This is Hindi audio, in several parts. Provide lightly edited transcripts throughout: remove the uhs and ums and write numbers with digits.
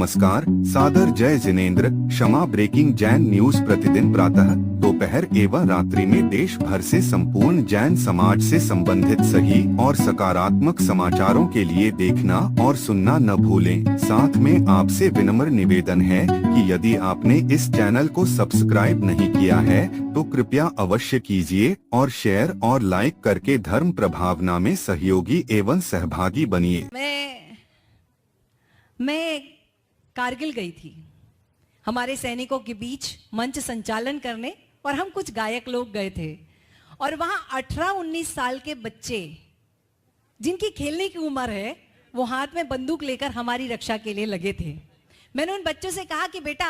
नमस्कार, सादर जय जिनेंद्र। क्षमा ब्रेकिंग जैन न्यूज प्रतिदिन प्रातः, दोपहर एवं रात्रि में देश भर से संपूर्ण जैन समाज से संबंधित सही और सकारात्मक समाचारों के लिए देखना और सुनना न भूलें। साथ में आपसे विनम्र निवेदन है कि यदि आपने इस चैनल को सब्सक्राइब नहीं किया है तो कृपया अवश्य कीजिए और शेयर और लाइक करके धर्म प्रभावना में सहयोगी एवं सहभागी बनिए। मैं कारगिल गई थी हमारे सैनिकों के बीच मंच संचालन करने, और हम कुछ गायक लोग गए थे और वहां 18-19 साल के बच्चे जिनकी खेलने की उम्र है वो हाथ में बंदूक लेकर हमारी रक्षा के लिए लगे थे। मैंने उन बच्चों से कहा कि बेटा,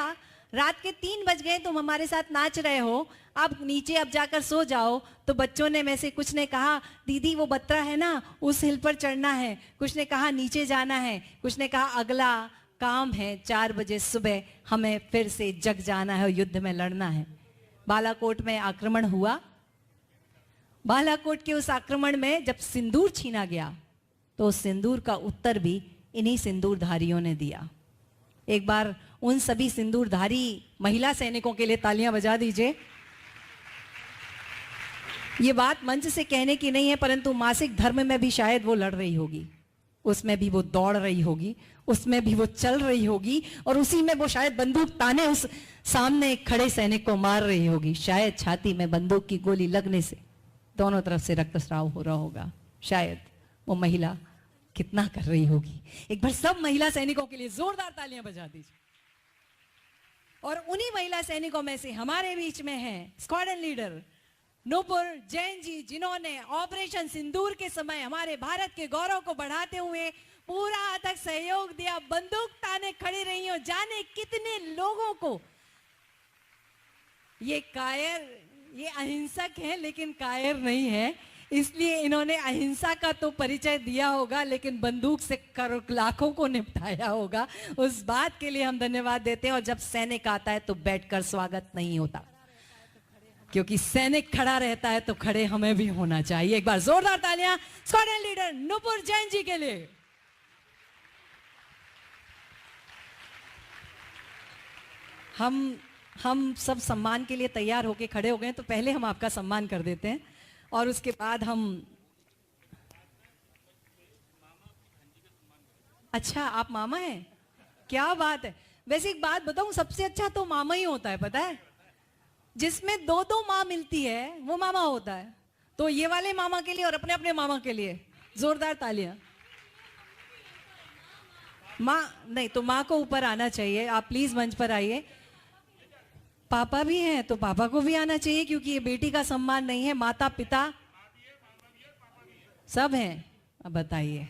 रात के 3 बज गए, तुम हमारे साथ नाच रहे हो, आप नीचे अब जाकर सो जाओ। तो बच्चों ने में से कुछ ने कहा, दीदी वो बत्रा है ना, उस हिल पर चढ़ना है। कुछ ने कहा नीचे जाना है। कुछ ने कहा अगला काम है 4 बजे सुबह हमें फिर से जग जाना है और युद्ध में लड़ना है। बालाकोट में आक्रमण हुआ। बालाकोट के उस आक्रमण में जब सिंदूर छीना गया तो उस सिंदूर का उत्तर भी इन्हीं सिंदूरधारियों ने दिया। एक बार उन सभी सिंदूरधारी महिला सैनिकों के लिए तालियां बजा दीजिए। ये बात मंच से कहने की नहीं है, परंतु मासिक धर्म में भी शायद वो लड़ रही होगी, उसमें भी वो दौड़ रही होगी, उसमें भी वो चल रही होगी, और उसी में वो शायद बंदूक ताने उस सामने खड़े सैनिक को मार रही होगी। शायद छाती में बंदूक की गोली लगने से दोनों तरफ से रक्तस्राव हो रहा होगा। शायद वो महिला कितना कर रही होगी। एक बार सब महिला सैनिकों के लिए जोरदार तालियां बजा दीजिए। और उन्हीं महिला सैनिकों में से हमारे बीच में है स्क्वाड्रन लीडर नूपुर जैन जी, जिन्होंने ऑपरेशन सिंदूर के समय हमारे भारत के गौरव को बढ़ाते हुए पूरा अथक सहयोग दिया, बंदूक ताने खड़ी रही हो। जाने कितने लोगों को ये अहिंसक है लेकिन कायर नहीं है, इसलिए इन्होंने अहिंसा का तो परिचय दिया होगा लेकिन बंदूक से लाखों को निपटाया होगा। उस बात के लिए हम धन्यवाद देते हैं। और जब सैनिक आता है तो बैठकर स्वागत नहीं होता, क्योंकि सैनिक खड़ा रहता है तो खड़े हमें भी होना चाहिए। एक बार जोरदार तालियां स्क्वाड्रन लीडर नूपुर जैन जी के लिए। हम सब सम्मान के लिए तैयार होके खड़े हो गए, तो पहले हम आपका सम्मान कर देते हैं और उसके बाद हम। अच्छा, आप मामा हैं? क्या बात है। वैसे एक बात बताऊं, सबसे अच्छा तो मामा ही होता है, पता है। जिसमें 2-2 माँ मिलती है वो मामा होता है। तो ये वाले मामा के लिए और अपने अपने मामा के लिए जोरदार तालियां। माँ नहीं तो माँ को ऊपर आना चाहिए। आप प्लीज मंच पर आइए। पापा भी हैं तो पापा को भी आना चाहिए, क्योंकि ये बेटी का सम्मान नहीं है, माता पिता सब हैं। अब बताइए,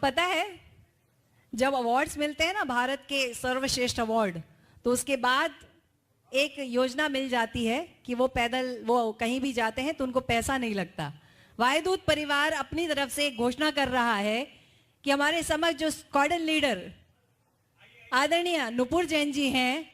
पता है जब अवार्ड्स मिलते हैं ना, भारत के सर्वश्रेष्ठ अवार्ड, तो उसके बाद एक योजना मिल जाती है कि वो कहीं भी जाते हैं तो उनको पैसा नहीं लगता। वायुदूत परिवार अपनी तरफ से एक घोषणा कर रहा है कि हमारे समक्ष जो स्क्वाड्रन लीडर आदरणीय नूपुर जैन जी हैं,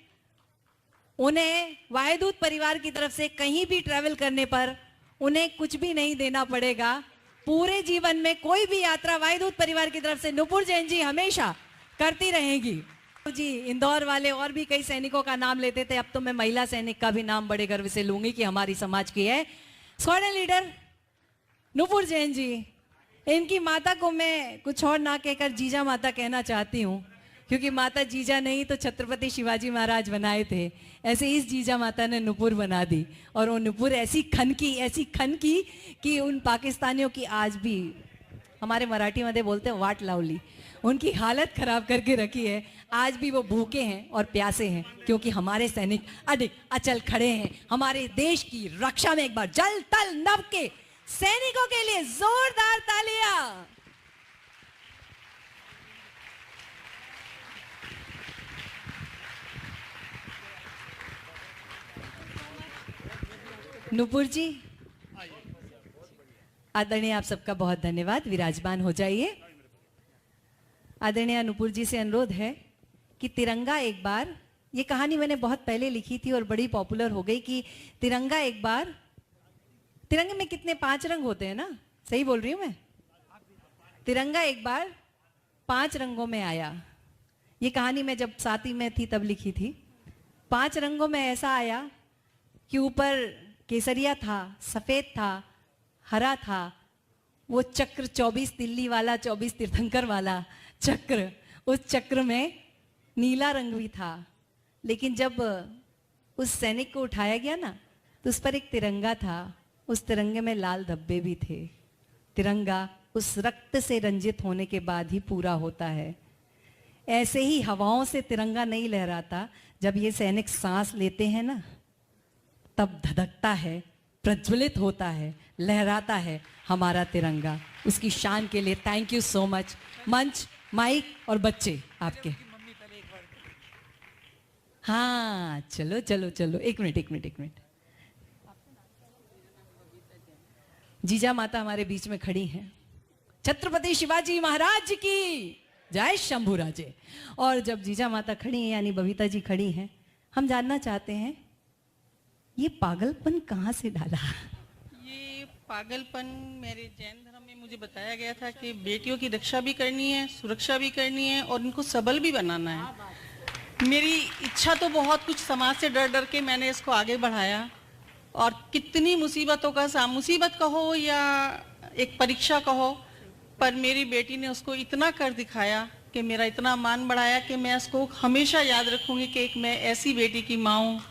उन्हें वायुदूत परिवार की तरफ से कहीं भी ट्रैवल करने पर उन्हें कुछ भी नहीं देना पड़ेगा। पूरे जीवन में कोई भी यात्रा वायुदूत परिवार की तरफ से नूपुर जैन जी हमेशा करती रहेंगी। जी, इंदौर वाले और भी कई सैनिकों का नाम लेते थे, अब तो मैं महिला सैनिक का भी नाम बड़े गर्व से लूंगी कि हमारी समाज की है स्क्वाड्रन लीडर नूपुर जैन जी। इनकी माता को मैं कुछ और ना कहकर जीजा माता कहना चाहती हूँ, क्योंकि माता जीजा नहीं तो छत्रपति शिवाजी महाराज बनाए थे, ऐसे इस जीजा माता ने नूपुर बना दी। और वो नूपुर ऐसी खन की कि उन पाकिस्तानियों की आज भी, हमारे मराठी में बोलते हैं वाट लावली, उनकी हालत खराब करके रखी है। आज भी वो भूखे हैं और प्यासे हैं, क्योंकि हमारे सैनिक अडिग अचल खड़े हैं हमारे देश की रक्षा में। एक बार जल तल नभ के सैनिकों के लिए जोरदार तालियां। नूपुर जी, आदरणीय आप सबका बहुत धन्यवाद। विराजमान हो जाइए। आदरणीय नूपुर जी से अनुरोध है कि तिरंगा एक बार, ये कहानी मैंने बहुत पहले लिखी थी और बड़ी पॉपुलर हो गई कि तिरंगा एक बार तिरंगे में कितने 5 रंग होते हैं ना, सही बोल रही हूं मैं? तिरंगा एक बार 5 रंगों में आया। ये कहानी मैं जब 7वीं में थी तब लिखी थी। 5 रंगों में ऐसा आया कि ऊपर केसरिया था, सफेद था, हरा था, वो चक्र 24 तिल्ली वाला, 24 तीर्थंकर वाला चक्र, उस चक्र में नीला रंग भी था। लेकिन जब उस सैनिक को उठाया गया ना, तो उस पर एक तिरंगा था, उस तिरंगे में लाल धब्बे भी थे। तिरंगा उस रक्त से रंजित होने के बाद ही पूरा होता है। ऐसे ही हवाओं से तिरंगा नहीं लहराता, जब ये सैनिक सांस लेते हैं ना, तब धधकता है, प्रज्वलित होता है, लहराता है हमारा तिरंगा। उसकी शान के लिए थैंक यू सो मच। मंच, माइक और बच्चे आपके। हाँ, चलो चलो चलो, एक मिनट। जीजा माता हमारे बीच में खड़ी हैं। छत्रपति शिवाजी महाराज की जय, शंभू राजे। और जब जीजा माता खड़ी हैं यानी बबीता जी खड़ी हैं, हम जानना चाहते हैं ये पागलपन कहाँ से डाला? ये पागलपन मेरे जैन धर्म में मुझे बताया गया था कि बेटियों की रक्षा भी करनी है, सुरक्षा भी करनी है और इनको सबल भी बनाना है। मेरी इच्छा तो बहुत कुछ, समाज से डर डर के मैंने इसको आगे बढ़ाया और कितनी मुसीबतों का मुसीबत कहो या एक परीक्षा कहो, पर मेरी बेटी ने उसको इतना कर दिखाया कि मेरा इतना मान बढ़ाया कि मैं उसको हमेशा याद रखूंगी कि एक मैं ऐसी बेटी की माँ हूँ।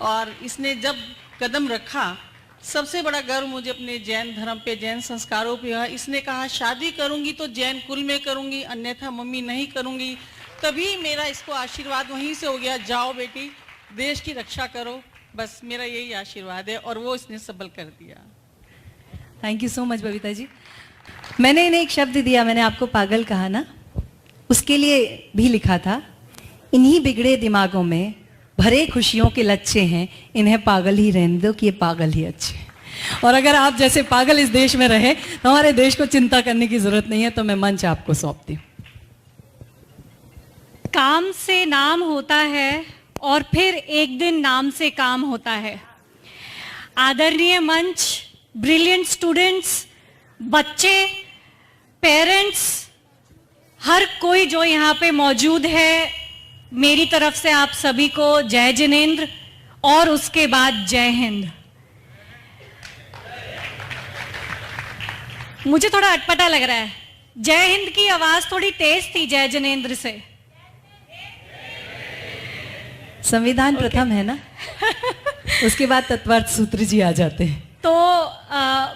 और इसने जब कदम रखा, सबसे बड़ा गर्व मुझे अपने जैन धर्म पे, जैन संस्कारों पे है। इसने कहा शादी करूंगी तो जैन कुल में करूंगी, अन्यथा मम्मी नहीं करूंगी। तभी मेरा इसको आशीर्वाद वहीं से हो गया, जाओ बेटी देश की रक्षा करो, बस मेरा यही आशीर्वाद है। और वो इसने सबल कर दिया। Thank you so much Babita ji. मैंने इन्हें एक शब्द दिया, मैंने आपको पागल कहा ना, उसके लिए भी लिखा था, इन्हीं बिगड़े दिमागों में भरे खुशियों के लच्छे हैं, इन्हें पागल ही रहने दो कि ये पागल ही अच्छे हैं। और अगर आप जैसे पागल इस देश में रहे तो हमारे देश को चिंता करने की जरूरत नहीं है। तो मैं मंच आपको सौंपती हूँ। काम से नाम होता है और फिर एक दिन नाम से काम होता है। आदरणीय मंच, ब्रिलियंट स्टूडेंट्स, बच्चे, पेरेंट्स, हर कोई जो यहाँ पे मौजूद है, मेरी तरफ से आप सभी को जय जिनेंद्र और उसके बाद जय हिंद। मुझे थोड़ा अटपटा लग रहा है, जय हिंद की आवाज थोड़ी तेज थी जय जिनेंद्र से। संविधान प्रथम है ना उसके बाद तत्वार्थ सूत्र जी आ जाते हैं। तो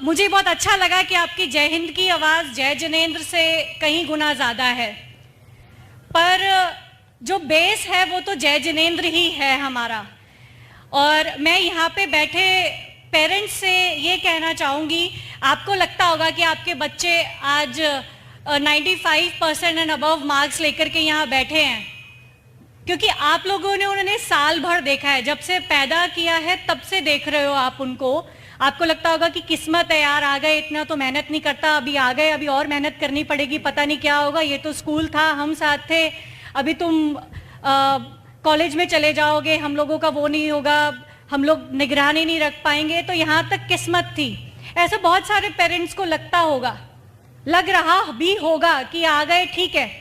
मुझे बहुत अच्छा लगा कि आपकी जय हिंद की आवाज जय जिनेंद्र से कहीं गुना ज्यादा है, पर जो बेस है वो तो जय जिनेंद्र ही है हमारा। और मैं यहाँ पे बैठे पेरेंट्स से ये कहना चाहूँगी, आपको लगता होगा कि आपके बच्चे आज 95% एंड अबव मार्क्स लेकर के यहाँ बैठे हैं, क्योंकि आप लोगों ने उन्होंने साल भर देखा है, जब से पैदा किया है तब से देख रहे हो आप उनको। आपको लगता होगा कि किस्मत है यार, आ गए, इतना तो मेहनत नहीं करता, अभी आ गए, अभी और मेहनत करनी पड़ेगी, पता नहीं क्या होगा, ये तो स्कूल था, हम साथ थे, अभी तुम कॉलेज में चले जाओगे, हम लोगों का वो नहीं होगा, हम लोग निगरानी नहीं रख पाएंगे, तो यहाँ तक किस्मत थी। ऐसे बहुत सारे पेरेंट्स को लगता होगा, लग रहा भी होगा कि आ गए, ठीक है,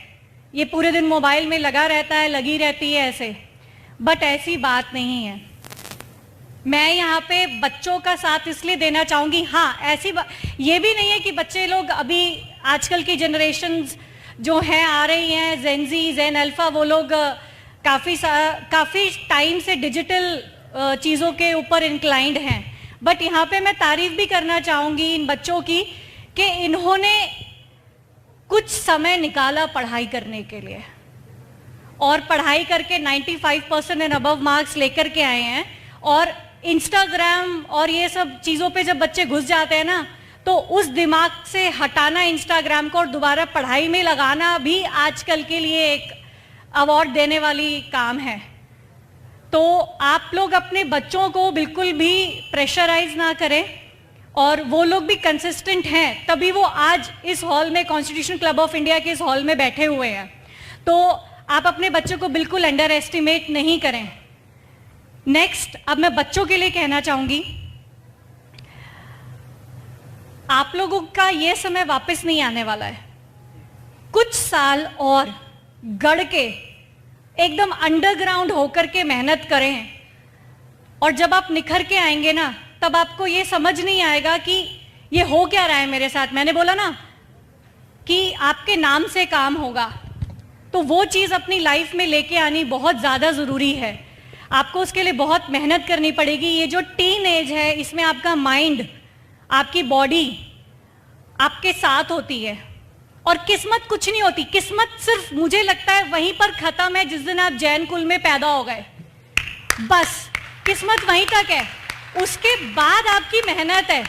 ये पूरे दिन मोबाइल में लगा रहता है, लगी रहती है ऐसे, बट ऐसी बात नहीं है। मैं यहाँ पे बच्चों का साथ इसलिए देना चाहूँगी, हाँ ऐसी ये भी नहीं है कि बच्चे लोग अभी आजकल की जनरेशन्स जो हैं आ रही हैं, जेन जी, जेन अल्फा, वो लोग काफ़ी टाइम से डिजिटल चीज़ों के ऊपर इंक्लाइंड हैं, बट यहाँ पे मैं तारीफ भी करना चाहूँगी इन बच्चों की कि इन्होंने कुछ समय निकाला पढ़ाई करने के लिए और पढ़ाई करके 95% एंड अबव मार्क्स लेकर के आए हैं। और इंस्टाग्राम और ये सब चीज़ों पे जब बच्चे घुस जाते हैं ना, तो उस दिमाग से हटाना इंस्टाग्राम को और दोबारा पढ़ाई में लगाना भी आजकल के लिए एक अवार्ड देने वाली काम है। तो आप लोग अपने बच्चों को बिल्कुल भी प्रेशराइज ना करें, और वो लोग भी कंसिस्टेंट हैं, तभी वो आज इस हॉल में, कॉन्स्टिट्यूशन क्लब ऑफ इंडिया के इस हॉल में बैठे हुए हैं। तो आप अपने बच्चों को बिल्कुल अंडर एस्टिमेट नहीं करें। नेक्स्ट, अब मैं बच्चों के लिए कहना चाहूँगी, आप लोगों का ये समय वापस नहीं आने वाला है। कुछ साल और गढ़ के एकदम अंडरग्राउंड होकर के मेहनत करें, और जब आप निखर के आएंगे ना, तब आपको ये समझ नहीं आएगा कि ये हो क्या रहा है मेरे साथ। मैंने बोला ना कि आपके नाम से काम होगा, तो वो चीज़ अपनी लाइफ में लेके आनी बहुत ज़्यादा ज़रूरी है। आपको उसके लिए बहुत मेहनत करनी पड़ेगी। ये जो टीन एज है, इसमें आपका माइंड, आपकी बॉडी आपके साथ होती है, और किस्मत कुछ नहीं होती। किस्मत सिर्फ मुझे लगता है वहीं पर खत्म है जिस दिन आप जैन कुल में पैदा हो गए, बस किस्मत वहीं तक है। उसके बाद आपकी मेहनत है,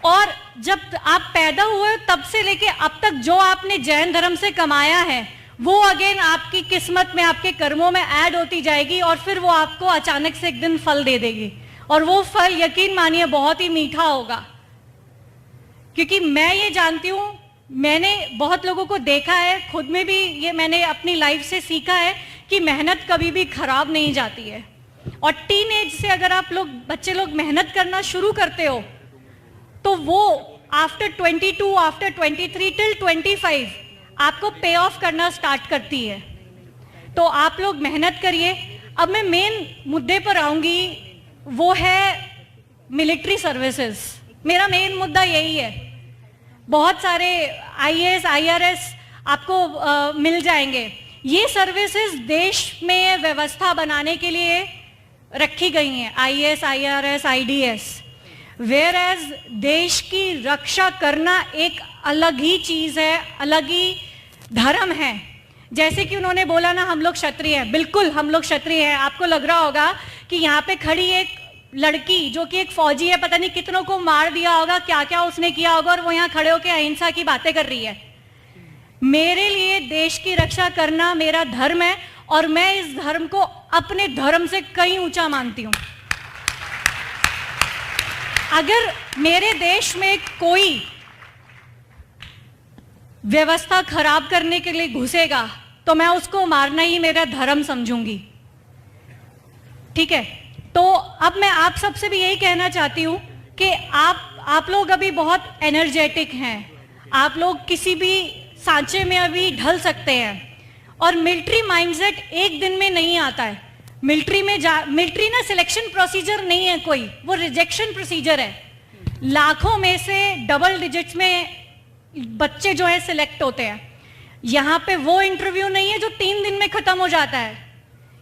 और जब आप पैदा हुए तब से लेके अब तक जो आपने जैन धर्म से कमाया है, वो अगेन आपकी किस्मत में, आपके कर्मों में ऐड होती जाएगी, और फिर वो आपको अचानक से एक दिन फल दे देगी, और वो फल यकीन मानिए बहुत ही मीठा होगा। क्योंकि मैं ये जानती हूं, मैंने बहुत लोगों को देखा है, खुद में भी ये मैंने अपनी लाइफ से सीखा है कि मेहनत कभी भी खराब नहीं जाती है। और टीन एज से अगर आप लोग, बच्चे लोग मेहनत करना शुरू करते हो, तो वो आफ्टर 22, आफ्टर 23 टिल 25 आपको पे ऑफ करना स्टार्ट करती है। तो आप लोग मेहनत करिए। अब मैं मेन मुद्दे पर आऊंगी, वो है मिलिट्री सर्विसेज। मेरा मेन मुद्दा यही है। बहुत सारे आईएएस, आईआरएस आपको मिल जाएंगे। ये सर्विसेज देश में व्यवस्था बनाने के लिए रखी गई हैं, IAS, IRS, IDS. Whereas देश की रक्षा करना एक अलग ही चीज है, अलग ही धर्म है। जैसे कि उन्होंने बोला ना, हम लोग क्षत्रिय हैं। बिल्कुल हम लोग क्षत्रिय हैं। आपको लग रहा होगा कि यहाँ पे खड़ी एक लड़की जो कि एक फौजी है, पता नहीं कितनों को मार दिया होगा, क्या क्या उसने किया होगा, और वो यहाँ खड़े होकर अहिंसा की बातें कर रही है। मेरे लिए देश की रक्षा करना मेरा धर्म है, और मैं इस धर्म को अपने धर्म से कहीं ऊंचा मानती हूं। अगर मेरे देश में कोई व्यवस्था खराब करने के लिए घुसेगा, तो मैं उसको मारना ही मेरा धर्म समझूंगी। ठीक है, तो अब मैं आप सबसे भी यही कहना चाहती हूं कि आप लोग अभी बहुत एनर्जेटिक हैं, आप लोग किसी भी सांचे में अभी ढल सकते हैं, और मिलिट्री माइंडसेट एक दिन में नहीं आता है। मिलिट्री ना सिलेक्शन प्रोसीजर नहीं है कोई, वो रिजेक्शन प्रोसीजर है। लाखों में से डबल डिजिट्स में बच्चे जो है सिलेक्ट होते हैं। यहाँ पे वो इंटरव्यू नहीं है जो 3 दिन में खत्म हो जाता है।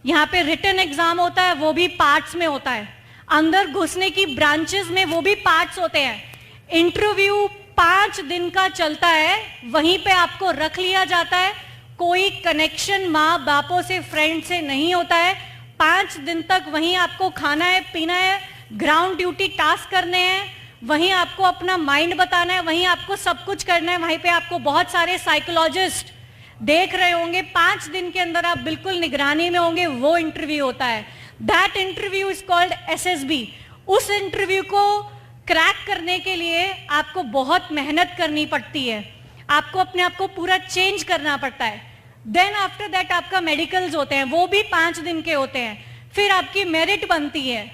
यहाँ पे रिटन एग्जाम होता है, वो भी पार्ट्स में होता है। अंदर घुसने की ब्रांचेस में वो भी पार्ट्स होते हैं। इंटरव्यू 5 दिन का चलता है, वहीं पे आपको रख लिया जाता है। कोई कनेक्शन माँ बापों से, फ्रेंड से नहीं होता है। 5 दिन तक वहीं आपको खाना है, पीना है, ग्राउंड ड्यूटी टास्क करने हैं, वहीं आपको अपना माइंड बताना है, वहीं आपको सब कुछ करना है। वहीं पे आपको बहुत सारे साइकोलॉजिस्ट देख रहे होंगे। 5 दिन के अंदर आप बिल्कुल निगरानी में होंगे। वो इंटरव्यू होता है, that interview is called SSB. उस इंटरव्यू को क्रैक करने के लिए आपको बहुत मेहनत करनी पड़ती है, आपको अपने आप को पूरा चेंज करना पड़ता है। देन आफ्टर दैट आपका मेडिकल्स होते हैं, वो भी 5 दिन के होते हैं। फिर आपकी मेरिट बनती है।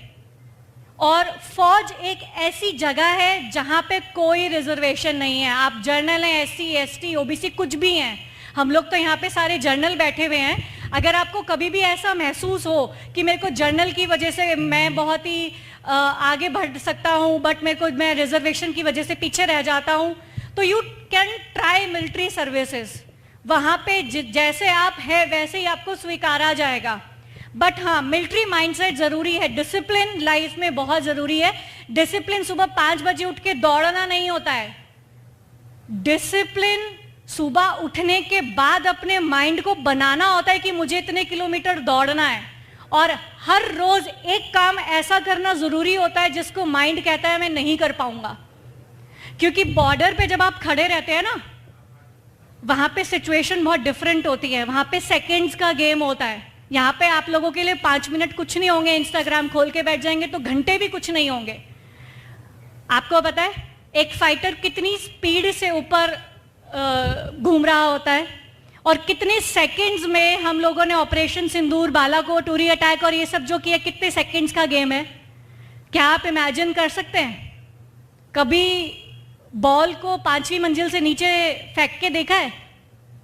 और फौज एक ऐसी जगह है जहां पे कोई रिजर्वेशन नहीं है। आप जर्नल हैं, एससी, एसटी, ओबीसी, कुछ भी हैं। हम लोग तो यहाँ पे सारे जर्नल बैठे हुए हैं। अगर आपको कभी भी ऐसा महसूस हो कि मेरे को जर्नल की वजह से मैं बहुत ही आगे बढ़ सकता हूँ, बट मैं रिजर्वेशन की वजह से पीछे रह जाता हूँ, तो you can try military services. वहाँ पे जैसे आप हैं वैसे ही आपको स्वीकारा जाएगा। बट हाँ, मिलिट्री माइंडसेट जरूरी है। डिसिप्लिन लाइफ में बहुत जरूरी है। डिसिप्लिन सुबह 5 बजे उठ के दौड़ना नहीं होता है। डिसिप्लिन सुबह उठने के बाद अपने माइंड को बनाना होता है कि मुझे इतने किलोमीटर दौड़ना है, और हर रोज एक काम ऐसा करना जरूरी होता है जिसको माइंड कहता है मैं नहीं कर पाऊंगा। क्योंकि बॉर्डर पे जब आप खड़े रहते हैं ना, वहां पे सिचुएशन बहुत डिफरेंट होती है। वहां पे सेकंड्स का गेम होता है। यहाँ पे आप लोगों के लिए 5 मिनट कुछ नहीं होंगे। इंस्टाग्राम खोल के बैठ जाएंगे तो घंटे भी कुछ नहीं होंगे। आपको पता है एक फाइटर कितनी स्पीड से ऊपर घूम रहा होता है, और कितने सेकंड्स में हम लोगों ने ऑपरेशन सिंदूर, बालाकोट, उरी अटैक और ये सब जो किया, कितने सेकंड्स का गेम है। क्या आप इमेजिन कर सकते हैं? कभी बॉल को 5वीं मंजिल से नीचे फेंक के देखा है?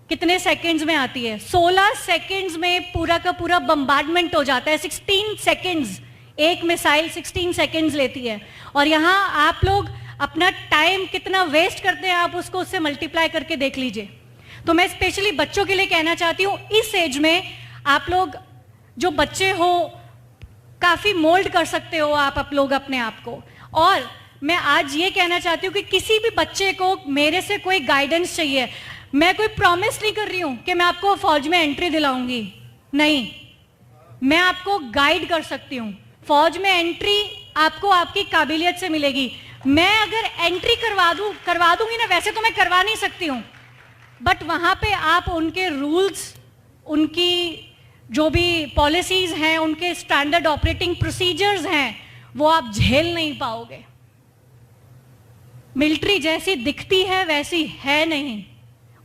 कितने सेकंड्स में आती है? 16 सेकंड्स में पूरा का पूरा बम्बार्डमेंट हो जाता है। 16 सेकंड्स, एक मिसाइल 16 सेकंड्स लेती है। और यहाँ आप लोग अपना टाइम कितना वेस्ट करते हैं, आप उसको उससे मल्टीप्लाई करके देख लीजिए। तो मैं स्पेशली बच्चों के लिए कहना चाहती हूँ, इस एज में आप लोग जो बच्चे हो काफ़ी मोल्ड कर सकते हो आप लोग अपने आप को। और मैं आज ये कहना चाहती हूँ कि किसी भी बच्चे को मेरे से कोई गाइडेंस चाहिए। मैं कोई प्रॉमिस नहीं कर रही हूँ कि मैं आपको फौज में एंट्री दिलाऊंगी, नहीं, मैं आपको गाइड कर सकती हूँ। फौज में एंट्री आपको आपकी काबिलियत से मिलेगी। मैं अगर एंट्री करवा दूंगी ना, वैसे तो मैं करवा नहीं सकती हूँ, बट वहाँ पे आप उनके रूल्स, उनकी जो भी पॉलिसीज हैं, उनके स्टैंडर्ड ऑपरेटिंग प्रोसीजर्स हैं, वो आप झेल नहीं पाओगे। मिलिट्री जैसी दिखती है वैसी है नहीं,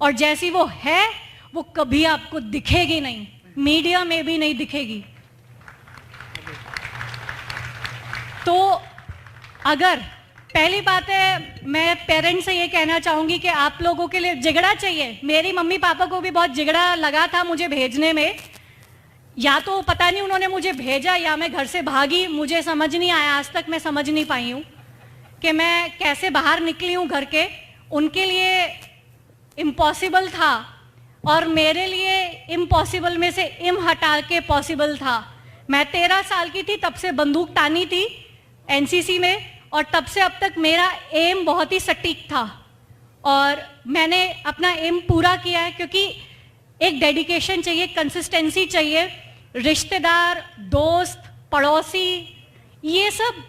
और जैसी वो है वो कभी आपको दिखेगी नहीं, मीडिया में भी नहीं दिखेगी। तो अगर पहली बात है, मैं पेरेंट्स से ये कहना चाहूंगी कि आप लोगों के लिए जिगड़ा चाहिए। मेरी मम्मी पापा को भी बहुत जिगड़ा लगा था मुझे भेजने में, या तो पता नहीं उन्होंने मुझे भेजा या मैं घर से भागी, मुझे समझ नहीं आया, आज तक मैं समझ नहीं पाई हूँ कि मैं कैसे बाहर निकली हूँ घर के। उनके लिए इम्पॉसिबल था और मेरे लिए इम्पॉसिबल में से इम हटा के पॉसिबल था। मैं 13 साल की थी, तब से बंदूक तानी थी एनसीसी में, और तब से अब तक मेरा एम बहुत ही सटीक था और मैंने अपना एम पूरा किया है। क्योंकि एक डेडिकेशन चाहिए, कंसिस्टेंसी चाहिए। रिश्तेदार, दोस्त, पड़ोसी, ये सब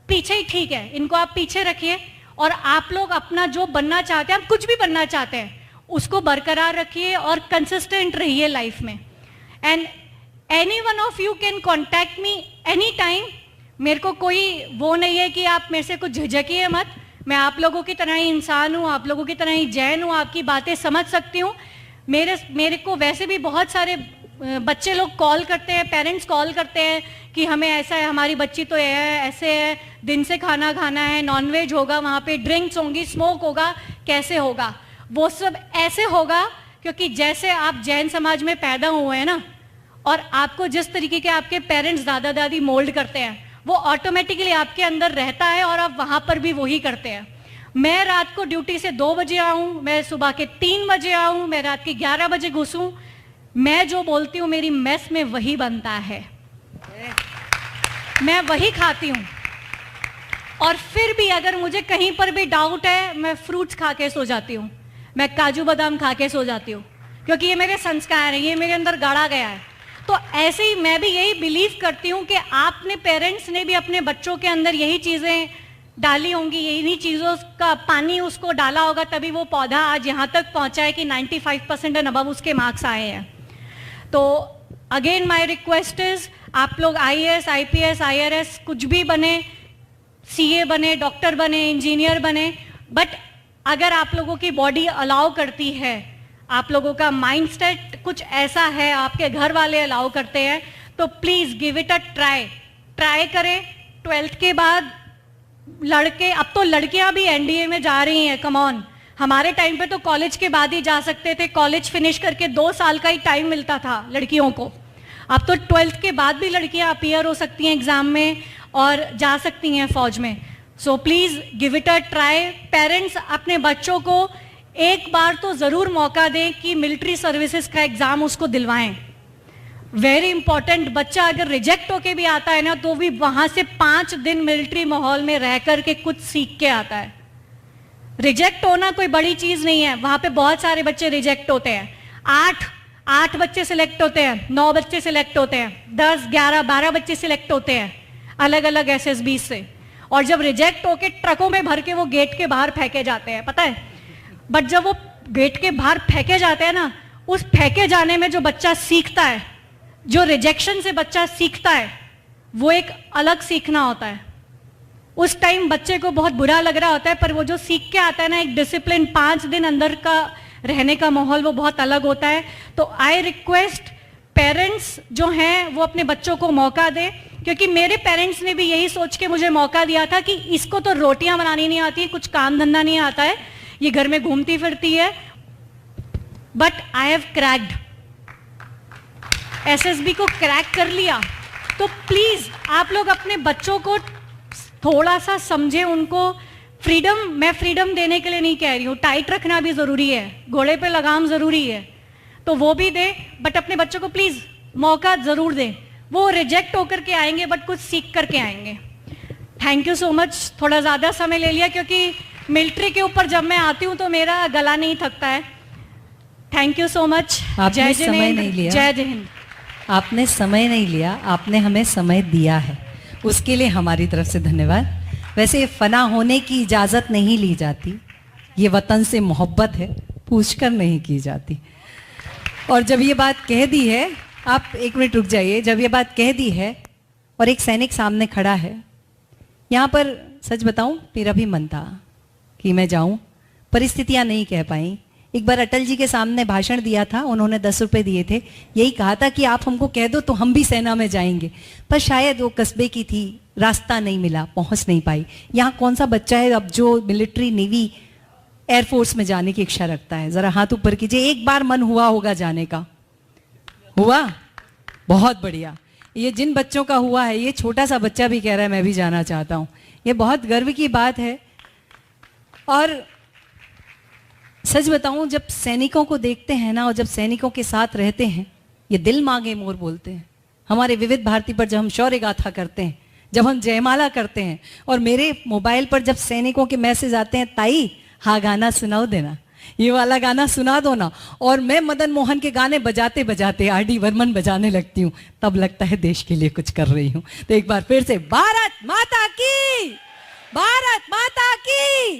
पीछे ही ठीक है, इनको आप पीछे रखिए। और आप लोग अपना जो बनना चाहते हैं, आप कुछ भी बनना चाहते हैं, उसको बरकरार रखिए और कंसिस्टेंट रहिए लाइफ में। And any one of you can contact me any time. मेरे को कोई वो नहीं है कि आप मेरे से कुछ झिझकिए मत। मैं आप लोगों की तरह ही इंसान हूँ, आप लोगों की तरह ही जैन हूँ, आपकी बातें समझ सकती हूँ। मेरे को वैसे भी बहुत सारे बच्चे लोग कॉल करते हैं, पेरेंट्स कॉल करते हैं कि हमें ऐसा है, हमारी बच्ची तो ये है, ऐसे है, दिन से खाना खाना है, नॉनवेज होगा, वहाँ पे ड्रिंक्स होंगी, स्मोक होगा, कैसे होगा? वो सब ऐसे होगा क्योंकि जैसे आप जैन समाज में पैदा हुए हैं ना, और आपको जिस तरीके के आपके पेरेंट्स, दादा दादी मोल्ड करते हैं, वो ऑटोमेटिकली आपके अंदर रहता है और आप वहाँ पर भी वही करते हैं। मैं रात को ड्यूटी से 2 बजे आऊँ, मैं सुबह के 3 बजे आऊँ, मैं रात के 11 बजे घुसूँ, मैं जो बोलती हूँ मेरी मेस में वही बनता है, मैं वही खाती हूँ। और फिर भी अगर मुझे कहीं पर भी डाउट है, मैं फ्रूट्स खा के सो जाती हूँ, मैं काजू बादाम खा के सो जाती हूँ, क्योंकि ये मेरे संस्कार हैं, ये मेरे अंदर गाड़ा गया है। तो ऐसे ही मैं भी यही बिलीव करती हूँ कि आपने, पेरेंट्स ने भी अपने बच्चों के अंदर यही चीज़ें डाली होंगी, यही चीज़ों का पानी उसको डाला होगा, तभी वो पौधा आज यहाँ तक पहुँचा है कि 95% एंड अबव उसके मार्क्स आए हैं। तो अगेन माय रिक्वेस्ट इज, आप लोग IAS, IPS, IRS कुछ भी बने, CA बने, डॉक्टर बने, इंजीनियर बने, बट अगर आप लोगों की बॉडी अलाउ करती है, आप लोगों का माइंडसेट कुछ ऐसा है, आपके घर वाले अलाउ करते हैं, तो please give it a try करें। 12th के बाद लड़के, अब तो लड़कियां भी NDA में जा रही हैं, कम ऑन। हमारे टाइम पे तो कॉलेज के बाद ही जा सकते थे, कॉलेज फिनिश करके 2 साल का ही टाइम मिलता था लड़कियों को। अब तो 12th के बाद भी लड़कियां अपीयर हो सकती हैं एग्जाम में और जा सकती हैं फौज में। So please give it a try. Parents अपने बच्चों को एक बार तो जरूर मौका दें कि मिलिट्री सर्विसेज का एग्जाम उसको दिलवाएं। Very important. बच्चा अगर रिजेक्ट होके भी आता है ना, तो भी वहां से 5 दिन मिलिट्री माहौल में रह करके कुछ सीख के आता है। रिजेक्ट होना कोई बड़ी चीज नहीं है, वहां पे बहुत सारे बच्चे रिजेक्ट होते हैं। 8 बच्चे सिलेक्ट होते हैं, 9 बच्चे सिलेक्ट होते हैं, 10, 11, 12 बच्चे सिलेक्ट होते हैं अलग अलग SSB से। और जब रिजेक्ट होके ट्रकों में भर के वो गेट के बाहर फेंके जाते हैं, पता है। बट जब वो गेट के बाहर फेंके जाते हैं ना, उस फेंके जाने में जो बच्चा सीखता है, जो रिजेक्शन से बच्चा सीखता है, वो एक अलग सीखना होता है। उस टाइम बच्चे को बहुत बुरा लग रहा होता है, पर वो जो सीख के आता है ना, एक डिसिप्लिन, 5 दिन अंदर का रहने का माहौल, वो बहुत अलग होता है। तो आई रिक्वेस्ट पेरेंट्स जो हैं वो अपने बच्चों को मौका दें, क्योंकि मेरे पेरेंट्स ने भी यही सोच के मुझे मौका दिया था कि इसको तो रोटियां बनानी नहीं आती, कुछ काम धंधा नहीं आता है, ये घर में घूमती फिरती है। But I have cracked, SSB को क्रैक कर लिया। तो प्लीज आप लोग अपने बच्चों को थोड़ा सा समझें, उनको फ्रीडम, मैं फ्रीडम देने के लिए नहीं कह रही हूँ, टाइट रखना भी जरूरी है, घोड़े पे लगाम जरूरी है, तो वो भी दें, बट अपने बच्चों को प्लीज मौका जरूर दें। वो रिजेक्ट होकर के आएंगे बट कुछ सीख करके आएंगे। थैंक यू सो मच, थोड़ा ज्यादा समय ले लिया क्योंकि मिलिट्री के ऊपर जब मैं आती हूँ तो मेरा गला नहीं थकता है। Thank you so much. आपने समय नहीं लिया, जय जय हिंद। आपने समय नहीं लिया, आपने हमें समय दिया है, उसके लिए हमारी तरफ से धन्यवाद। वैसे फना होने की इजाज़त नहीं ली जाती, ये वतन से मोहब्बत है, पूछकर नहीं की जाती। और जब ये बात कह दी है, आप एक मिनट रुक जाइए, जब ये बात कह दी है और एक सैनिक सामने खड़ा है, यहाँ पर सच बताऊं मेरा भी मन था कि मैं जाऊं, परिस्थितियां नहीं कह पाई। एक बार अटल जी के सामने भाषण दिया था, उन्होंने 10 रुपए दिए थे, यही कहा था कि आप हमको कह दो तो हम भी सेना में जाएंगे, पर शायद वो कस्बे की थी, रास्ता नहीं मिला, पहुंच नहीं पाई। यहाँ कौन सा बच्चा है अब जो मिलिट्री, नेवी, एयरफोर्स में जाने की इच्छा रखता है? जरा हाथ ऊपर कीजिए। एक बार मन हुआ होगा जाने का? हुआ? बहुत बढ़िया। ये जिन बच्चों का हुआ है, ये छोटा सा बच्चा भी कह रहा है मैं भी जाना चाहता हूँ, ये बहुत गर्व की बात है। और सच बताऊं, जब सैनिकों को देखते हैं ना, और जब सैनिकों के साथ रहते हैं, ये दिल मांगे मोर बोलते हैं। हमारे विविध भारती पर जब हम शौर्य गाथा करते हैं, जब हम जयमाला करते हैं, और मेरे मोबाइल पर जब सैनिकों के मैसेज आते हैं, ताई हाँ गाना सुनाओ देना, ये वाला गाना सुना दो ना, और मैं मदन मोहन के गाने बजाते बजाते आर.डी. बर्मन बजाने लगती हूँ, तब लगता है देश के लिए कुछ कर रही हूँ। तो एक बार फिर से भारत माता की, भारत माता की,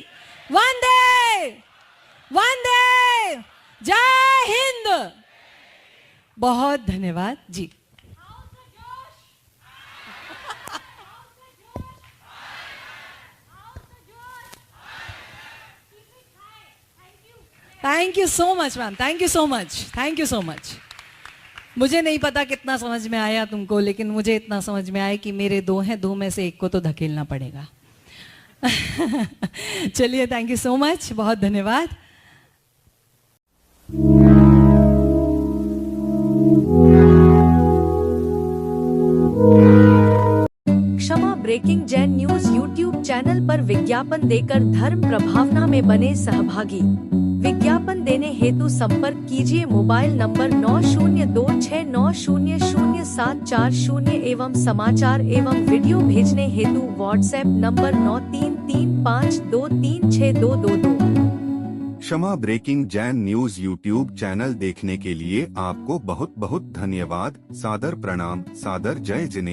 वंदे वंदे, जय हिंद। बहुत धन्यवाद जी। Thank you so much ma'am, thank you so much, thank you so much. मुझे नहीं पता कितना समझ में आया तुमको, लेकिन मुझे इतना समझ में आया कि मेरे 2 हैं, 2 में से एक को तो धकेलना पड़ेगा। चलिए, थैंक यू सो मच, बहुत धन्यवाद। क्षमा breaking Jain news YouTube channel पर विज्ञापन देकर धर्म प्रभावना में बने सहभागी। विज्ञापन देने हेतु संपर्क कीजिए मोबाइल नंबर 9026900740 एवं समाचार एवं वीडियो भेजने हेतु व्हाट्सएप नंबर 9335236222। क्षमा breaking Jain news YouTube channel देखने के लिए आपको बहुत बहुत धन्यवाद। सादर प्रणाम, सादर जय जिनेंद्र।